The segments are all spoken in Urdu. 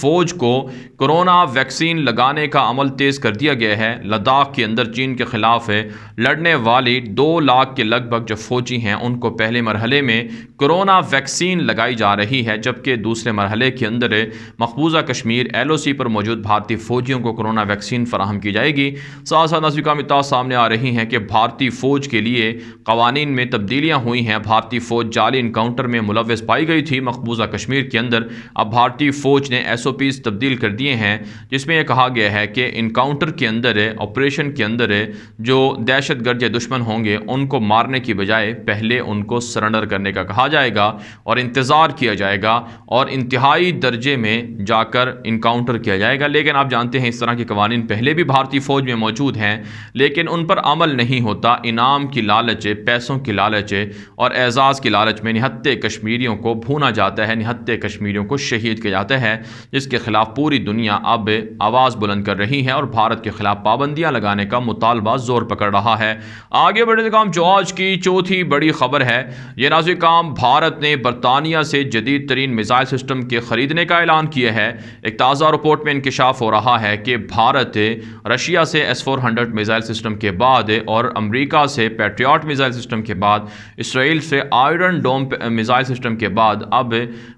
فوج کو کورونا ویکسین لگانے کا عمل تیز کر دیا گیا ہے۔ لداخ کے اندر چین کے خلاف لڑنے والی 2 لاکھ کے لگ بھگ جو فوجی ہیں ان کو پہلے مرحلے میں کورونا ویکسین لگائی جا رہی ہے، جبکہ دوسرے مرحلے کے اندر مقبوضہ کشمیر LOC پر موجود بھارتی فوجیوں کو کورونا ویکسین فراہم کی جائے گی۔ ساتھ ساتھ نازل اطلاعات سامنے آ رہی ہیں کہ بھارتی فوج کے لیے قوانین میں تبدیلیاں ہوئی ہیں۔ بھارتی فوج جعلی انکاؤنٹر میں ملوث پائی گئی تھی مقبوضہ کشمیر کے اندر، اب بھارتی فوج نے SOPs تبدیل کر دیے ہیں، جس میں یہ کہا گیا ہے کہ انکاؤنٹر کے اندر آپریشن کے اندر جو دہشت گرد یا دشمن ہوں گے ان کو مارنے کی بجائے پہلے ان کو سرنڈر کرنے کا کہا جائے گا اور انتظار کیا جائے گا اور انتہائی درجے میں جا کر انکاؤنٹر کیا جائے گا۔ لیکن آپ جانتے ہیں اس طرح کے قوانین پہلے بھی بھارتی فوج میں موجود ہیں، لیکن ان پر عمل نہیں ہوتا۔ انعام کی لالچ، پیسوں کی لالچ اور اعزاز کی لالچ میں نہتے کشمیریوں کو بھونا جاتا ہے، نہتے کشمیریوں کو شہید کیا جاتا ہے، جس کے خلاف پوری دنیا اب آواز بلند کر رہی ہے اور بھارت کے خلاف پابندیاں لگانے کا مطالبہ زور پکڑ رہا ہے۔ آگے بڑھنے کا جو آج کی چوتھی بڑی خبر ہے، یہ نازل کام بھارت نے برطانیہ سے جدید ترین میزائل سسٹم کے خریدنے کا اعلان کیا ہے۔ ایک تازہ رپورٹ میں انکشاف ہو رہا ہے کہ بھارت رشیا سے S-400 میزائل سسٹم کے بعد اور امریکہ سے پیٹریاٹ میزائل سسٹم کے بعد، اسرائیل سے آئرن ڈوم میزائل سسٹم کے بعد اب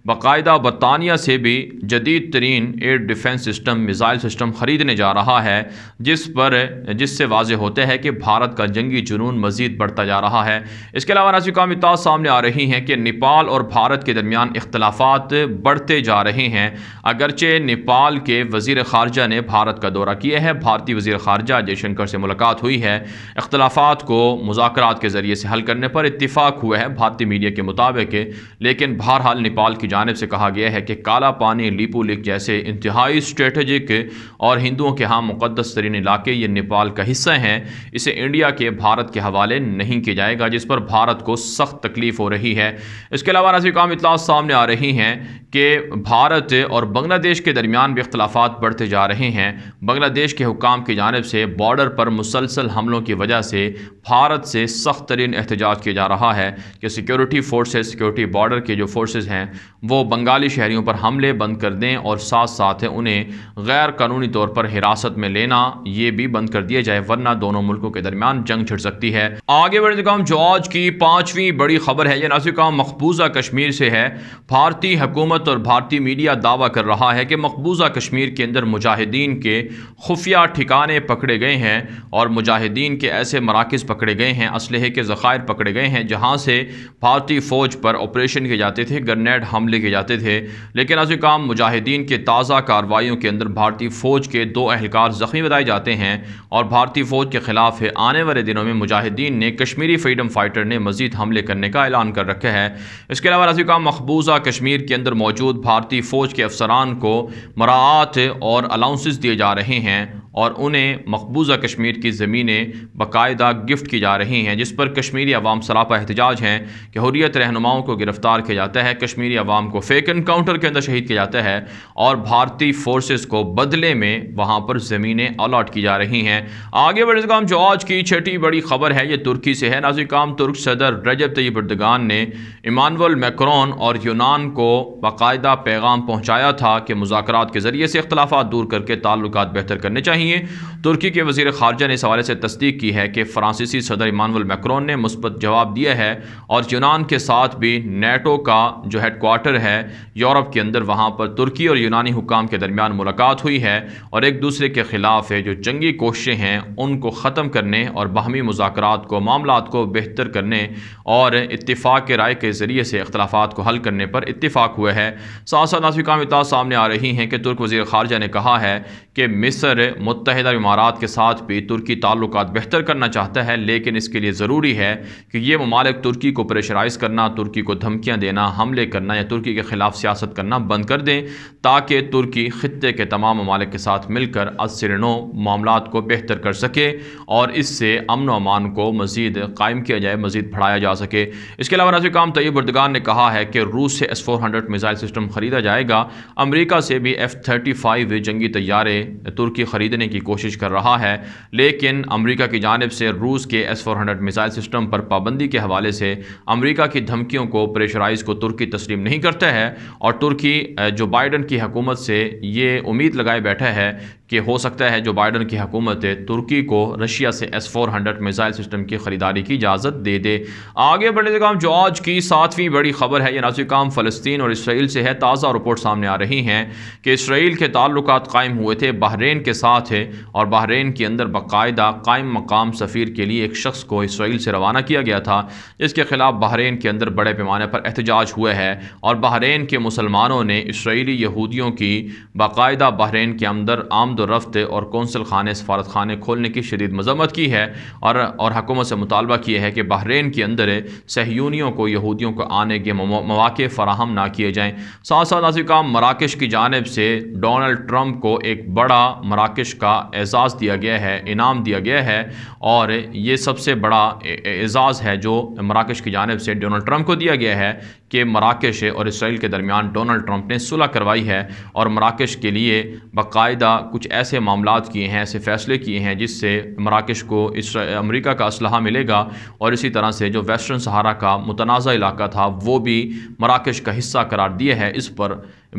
باقاعدہ برطانیہ سے بھی جدید ترین air defence system missile system خریدنے جا رہا ہے، جس سے واضح ہوتا ہے کہ بھارت کا جنگی جنون مزید بڑھتا جا رہا ہے۔ اس کے علاوہ نازل اطلاعات سامنے آ رہی ہیں کہ نیپال اور بھارت کے درمیان اختلافات بڑھتے جا رہے ہیں۔ اگرچہ نیپال کے وزیر خارجہ نے بھارت کا دورہ کیا ہے، بھارتی وزیر خارجہ جے شنکر سے ملاقات ہوئی ہے، اختلافات کو مذاکرات کے ذریعے سے حل کرنے پر اتفاق ہوا ہے بھارتی میڈیا کے مطابق، لیکن بہرحال نیپال کی جانب سے کہا گیا ہے کہ کالا پانی، لیپو لیک جیسے انتہائی اسٹریٹجک اور ہندوؤں کے ہاں مقدس ترین علاقے یہ نیپال کا حصہ ہیں، اسے انڈیا کے بھارت کے حوالے نہیں کیا جائے گا، جس پر بھارت کو سخت تکلیف ہو رہی ہے۔ اس کے علاوہ نازل اطلاعات سامنے آ رہی ہیں کہ بھارت اور بنگلہ دیش کے درمیان بھی اختلافات بڑھتے جا رہے ہیں۔ بنگلہ دیش کے حکام کی جانب سے بارڈر پر مسلسل حملوں کی وجہ سے بھارت سے سخت ترین احتجاج کیا جا رہا ہے کہ سیکیورٹی بارڈر کے جو فورسز ہیں وہ بنگالی شہریوں پر حملے بند کر دیں اور ساتھ ساتھ انہیں غیر قانونی طور پر حراست میں لینا یہ بھی بند کر دیا جائے، ورنہ دونوں ملکوں کے درمیان جنگ چھڑ سکتی ہے۔ آگے بڑھنے کا جو آج کی پانچویں بڑی خبر ہے، یہ نازل مقبوضہ کشمیر سے ہے۔ بھارتی حکومت اور بھارتی میڈیا دعویٰ کر رہا ہے کہ مقبوضہ کشمیر کے اندر مجاہدین کے خفیہ ٹھکانے پکڑے گئے ہیں اور مجاہدین کے ایسے مراکز پکڑے گئے ہیں، اسلحے کے ذخائر پکڑے گئے ہیں جہاں سے بھارتی فوج پر آپریشن کیے جاتے تھے، گرنیڈ حملے کیے جاتے تھے۔ لیکن مجاہدین کے تازہ کارروائیوں کے اندر بھارتی فوج کے 2 اہلکار زخمی بتائے جاتے ہیں اور بھارتی فوج کے خلاف آنے والے دنوں میں مجاہدین نے کشمیری فریڈم فائٹر نے مزید حملے کرنے کا اعلان کر رکھا ہے۔ اس کے علاوہ مقبوضہ کشمیر کے اندر موجود بھارتی فوج کے افسران کو مراعات اور الاؤنسز دیے جا رہے ہیں اور انہیں مقبوضہ کشمیر کی زمینیں باقاعدہ گفٹ کی جا رہی ہیں، جس پر کشمیری عوام سراپا احتجاج ہیں کہ حریت رہنماؤں کو گرفتار کیا جاتا ہے، کشمیری عوام کو فیک انکاؤنٹر کے اندر شہید کیا جاتا ہے اور بھارتی فورسز کو بدلے میں وہاں پر زمینیں الاٹ کی جا رہی ہیں۔ آگے بڑھنے کا جو آج کی چھٹی بڑی خبر ہے یہ ترکی سے ہے۔ ناظرین، ترک صدر رجب طیب اردگان نے ایمانوئل میکرون اور یونان کو باقاعدہ پیغام پہنچایا تھا کہ مذاکرات کے ذریعے سے اختلافات دور کر کے تعلقات بہتر کرنے چاہیے۔ ترکی کے وزیر خارجہ نے اس حوالے سے تصدیق کی ہے کہ فرانسیسی صدر ایمانوئل میکرون نے مثبت جواب دیا ہے اور یونان کے ساتھ بھی نیٹو کا جو ہیڈ کوارٹر ہے یورپ کے اندر، وہاں پر ترکی اور یونانی حکام کے درمیان ملاقات ہوئی ہے اور ایک دوسرے کے خلاف جو جنگی کوششیں ہیں ان کو ختم کرنے اور باہمی مذاکرات کو، معاملات کو بہتر کرنے اور اتفاق رائے کے ذریعے سے اختلافات کو حل کرنے پر اتفاق ہوا ہے۔ ساتھ ساتھ اطلاعات سامنے آ رہی ہیں کہ ترک وزیر خارجہ نے کہا ہے کہ مصر متحدہ امارات کے ساتھ بھی ترکی تعلقات بہتر کرنا چاہتا ہے، لیکن اس کے لیے ضروری ہے کہ یہ ممالک ترکی کو پریشرائز کرنا، ترکی کو دھمکیاں دینا، حملے کرنا یا ترکی کے خلاف سیاست کرنا بند کر دیں تاکہ ترکی خطے کے تمام ممالک کے ساتھ مل کر از سر نو معاملات کو بہتر کر سکے اور اس سے امن و امان کو مزید قائم کیا جائے، مزید بڑھایا جا سکے۔ اس کے علاوہ ناظرین، طیب اردگان نے کہا ہے کہ روس سے S-400 میزائل سسٹم خریدا جائے گا، امریکہ سے بھی F-35 جنگی طیارے ترکی خریدنے سمجھنے کی کوشش کر رہا ہے، لیکن امریکہ کی جانب سے روس کے S-400 میزائل سسٹم پر پابندی کے حوالے سے امریکہ کی دھمکیوں کو پریشرائز کو ترکی تسلیم نہیں کرتا ہے، اور ترکی جو بائیڈن کی حکومت سے یہ امید لگائے بیٹھا ہے کہ ہو سکتا ہے جو بائیڈن کی حکومت ترکی کو رشیا سے S-400 میزائل سسٹم کی خریداری کی اجازت دے دے۔ آگے بڑھنے سے کام جو آج کی 7ویں بڑی خبر ہے، یہ نازل کام فلسطین اور اسرائیل سے ہے۔ تازہ رپورٹ سامنے آ رہی ہیں کہ اسرائیل کے تعلقات قائم ہوئے تھے بحرین کے ساتھ ہے، اور بحرین کے اندر باقاعدہ قائم مقام سفیر کے لیے ایک شخص کو اسرائیل سے روانہ کیا گیا تھا، جس کے خلاف بحرین کے اندر بڑے پیمانے پر احتجاج ہوا ہے، اور بحرین کے مسلمانوں نے اسرائیلی یہودیوں کی باقاعدہ بحرین کے اندر آمد و رفت اور قونصل خانے سفارت خانے کھولنے کی شدید مذمت کی ہے، اور حکومت سے مطالبہ کیا ہے کہ بحرین کے اندر صہیونیوں کو یہودیوں کو آنے کے مواقع فراہم نہ کیے جائیں۔ ساتھ ساتھ نازل کام مراکش کی جانب سے ڈونلڈ ٹرمپ کو ایک بڑا مراکش کا اعزاز دیا گیا ہے، انعام دیا گیا ہے، اور یہ سب سے بڑا اعزاز ہے جو مراکش کی جانب سے ڈونلڈ ٹرمپ کو دیا گیا ہے کہ مراکش اور اسرائیل کے درمیان ڈونلڈ ٹرمپ نے صلح کروائی ہے، اور مراکش کے لیے باقاعدہ کچھ ایسے معاملات کیے ہیں، ایسے فیصلے کیے ہیں جس سے مراکش کو امریکہ کا اسلحہ ملے گا، اور اسی طرح سے جو ویسٹرن صحارا کا متنازع علاقہ تھا وہ بھی مراکش کا حصہ قرار دیا ہے۔ اس پر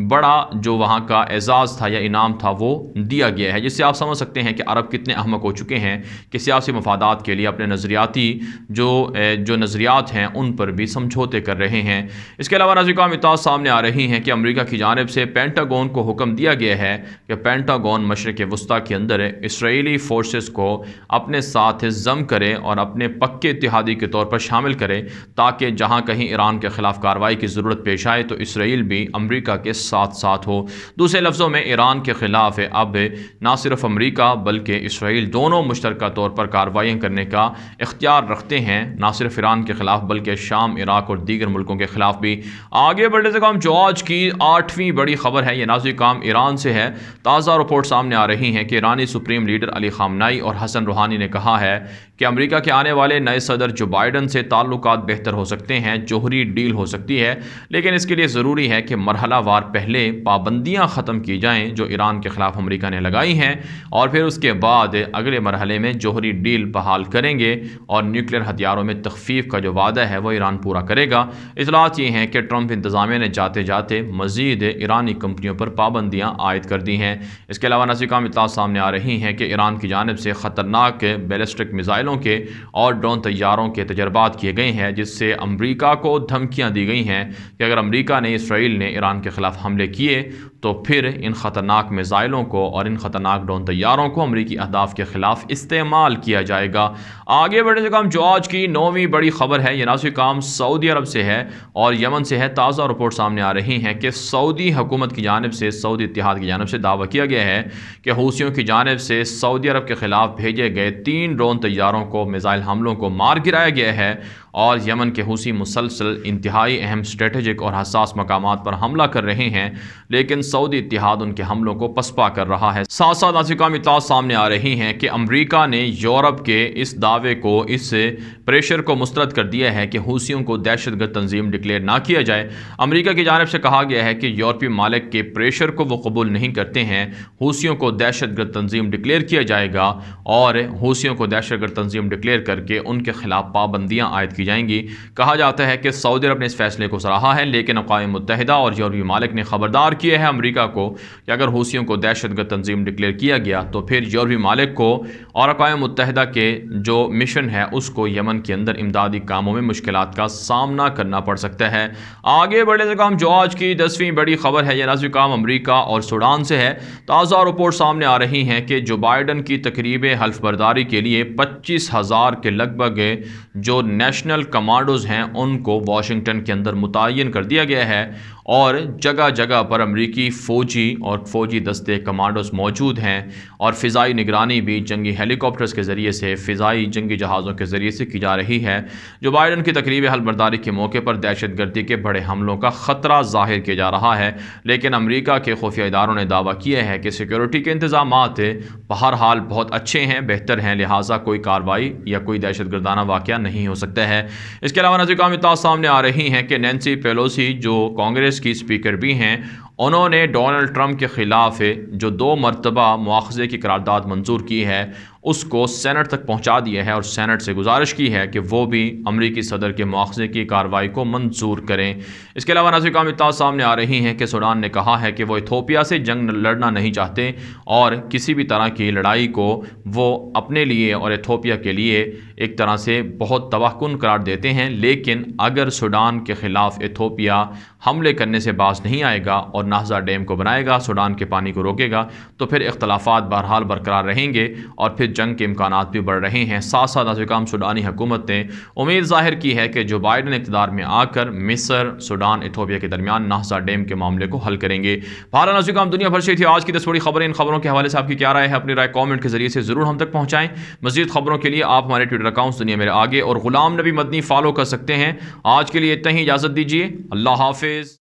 بڑا جو وہاں کا اعزاز تھا یا انعام تھا وہ دیا گیا ہے، جس سے آپ سمجھ سکتے ہیں کہ عرب کتنے احمق ہو چکے ہیں کہ سیاسی مفادات کے لیے اپنے نظریاتی جو نظریات ہیں ان پر بھی سمجھوتے کر رہے ہیں۔ اس کے علاوہ نازل کام اطلاعات سامنے آ رہی ہیں کہ امریکہ کی جانب سے پینٹاگون کو حکم دیا گیا ہے کہ پینٹاگون مشرق وسطیٰ کے اندر اسرائیلی فورسز کو اپنے ساتھ ضم کرے اور اپنے پکے اتحادی کے طور پر شامل کرے، تاکہ جہاں کہیں ایران کے خلاف کارروائی کی ضرورت پیش آئے تو اسرائیل بھی امریکہ کے ساتھ ہو۔ دوسرے لفظوں میں ایران کے خلاف اب نہ صرف امریکہ بلکہ اسرائیل دونوں مشترکہ طور پر کارروائیاں کرنے کا اختیار رکھتے ہیں، نہ صرف ایران کے خلاف بلکہ شام، عراق اور دیگر ملکوں کے خلاف بھی۔ آگے بڑھنے سے کام جو آج کی 8ویں بڑی خبر ہے، یہ نازل کام ایران سے ہے۔ تازہ رپورٹ سامنے آ رہی ہیں کہ ایرانی سپریم لیڈر علی خامنائی اور حسن روحانی نے کہا ہے کہ امریکہ کے آنے والے نئے صدر جو بائیڈن سے تعلقات بہتر ہو سکتے ہیں، جوہری ڈیل ہو سکتی ہے، لیکن اس کے لیے ضروری ہے کہ مرحلہ وار پہلے پابندیاں ختم کی جائیں جو ایران کے خلاف امریکہ نے لگائی ہیں، اور پھر اس کے بعد اگلے مرحلے میں جوہری ڈیل بحال کریں گے، اور نیوکلیر ہتھیاروں میں تخفیف کا جو وعدہ ہے وہ ایران پورا کرے گا۔ اطلاعات یہ ہیں کہ ٹرمپ انتظامیہ نے جاتے جاتے مزید ایرانی کمپنیوں پر پابندیاں عائد کر دی ہیں۔ اس کے علاوہ نازل کام اطلاعات سامنے آ رہی ہیں کہ ایران کی جانب سے خطرناک بیلسٹک میزائلوں کے اور ڈرون طیاروں کے تجربات کیے گئے ہیں، جس سے امریکہ کو دھمکیاں دی گئی ہیں کہ اگر امریکہ نے، اسرائیل نے ایران کے خلاف حملے کیے تو پھر ان خطرناک میزائلوں کو اور ان خطرناک ڈرون طیاروں کو امریکی اہداف کے خلاف استعمال کیا جائے گا۔ آگے بڑھنے سے کام جو آج کی 9ویں بڑی خبر ہے، یہ نازل کام سعودی عرب سے ہے اور یمن سے ہے۔ تازہ رپورٹ سامنے آ رہی ہیں کہ سعودی حکومت کی جانب سے، سعودی اتحاد کی جانب سے دعویٰ کیا گیا ہے کہ حوثیوں کی جانب سے سعودی عرب کے خلاف بھیجے گئے 3 ڈرون طیاروں کو میزائل حملوں کو مار گرایا گیا ہے، اور یمن کے حوثی مسلسل انتہائی اہم اسٹریٹجک اور حساس مقامات پر حملہ کر رہے ہیں، لیکن سعودی اتحاد ان کے حملوں کو پسپا کر رہا ہے۔ ساتھ ساتھ نازل کام اطلاعات سامنے آ رہی ہیں کہ امریکہ نے یورپ کے اس دعوے کو، اس پریشر کو مسترد کر دیا ہے کہ حوثیوں کو دہشت گرد تنظیم ڈکلیئر نہ کیا جائے۔ امریکہ کی جانب سے کہا گیا ہے کہ یورپی ممالک کے پریشر کو وہ قبول نہیں کرتے ہیں، حوثیوں کو دہشت گرد تنظیم ڈکلیئر کیا جائے گا، اور حوثیوں کو دہشت گرد تنظیم ڈکلیئر کر کے ان کے خلاف پابندیاں عائد کی جائیں گی۔ کہا جاتا ہے کہ سعودی عرب نے اس فیصلے کو سراہا ہے، لیکن اقوام متحدہ اور یورپی ممالک نے خبردار کیا ہے امریکہ کو کہ اگر حوثیوں کو دہشت گرد تنظیم ڈکلیئر کیا گیا تو پھر یورپی ممالک کو اور اقوام متحدہ کے جو مشن ہے اس کو یمن کے اندر امدادی کاموں میں مشکلات کا سامنا کرنا پڑ سکتا ہے۔ آگے بڑھنے سے کام جو آج کی 10ویں بڑی خبر ہے، یہ نازل کام امریکہ اور سوڈان سے ہے۔ تازہ رپورٹ سامنے آ رہی ہیں کہ جو بائیڈن کی تقریب حلف برداری کے لیے 25,000 کے لگ بھگ جو نیشنل کمانڈوز ہیں ان کو واشنگٹن کے اندر متعین کر دیا گیا ہے، اور جگہ جگہ پر امریکی فوجی دستے کمانڈوز موجود ہیں، اور فضائی نگرانی بھی جنگی ہیلی کاپٹرز کے ذریعے سے، فضائی جنگی جہازوں کے ذریعے سے کی جا رہی ہے۔ جو بائیڈن کی تقریب حلف برداری کے موقع پر دہشت گردی کے بڑے حملوں کا خطرہ ظاہر کیا جا رہا ہے، لیکن امریکہ کے خفیہ اداروں نے دعویٰ کیا ہے کہ سیکیورٹی کے انتظامات بہرحال بہت اچھے ہیں، بہتر ہیں، لہٰذا کوئی کارروائی یا کوئی دہشت گردانہ واقعہ نہیں ہو سکتا ہے۔ اس کے علاوہ نازل کام اطلاعات سامنے آ رہی ہیں کہ نینسی پیلوسی جو کانگریس کی اسپیکر بھی ہیں انہوں نے ڈونلڈ ٹرمپ کے خلاف جو 2 مرتبہ مواخذے کی قرارداد منظور کی ہے اس کو سینٹ تک پہنچا دیا ہے اور سینٹ سے گزارش کی ہے کہ وہ بھی امریکی صدر کے مواخذے کی کارروائی کو منظور کریں۔ اس کے علاوہ ناظرین اطلاعات سامنے آ رہی ہیں کہ سوڈان نے کہا ہے کہ وہ ایتھوپیا سے جنگ لڑنا نہیں چاہتے اور کسی بھی طرح کی لڑائی کو وہ اپنے لیے اور ایتھوپیا کے لیے ایک طرح سے بہت تباہ کن قرار دیتے ہیں، لیکن اگر سوڈان کے خلاف ایتھوپیا حملے کرنے سے باز نہیں آئے گا اور نہضہ ڈیم کو بنائے گا، سوڈان کے پانی کو روکے گا، تو پھر اختلافات بہرحال برقرار رہیں گے اور پھر جنگ کے امکانات بھی بڑھ رہے ہیں۔ ساتھ ساتھ ناظرین سوڈانی حکومت نے امید ظاہر کی ہے کہ جو بائیڈن اقتدار میں آ کر مصر، سوڈان، ایتھوپیا کے درمیان نہضہ ڈیم کے معاملے کو حل کریں گے۔ بہرحال ناظرین دنیا بھر سے تھی آج کی 10 بڑی خبریں۔ ان خبروں کے حوالے سے آپ کی کیا رائے ہے؟ اپنی رائے کامنٹ کے ذریعے سے ضرور ہم تک پہنچائیں۔ مزید خبروں کے لیے آپ ہمارے ٹویٹر اکاؤنٹس دنیا میرے آگے اور غلام نبی مدنی فالو کر سکتے ہیں۔ آج کے لیے اتنا ہی، اجازت دیجیے، اللہ حافظ۔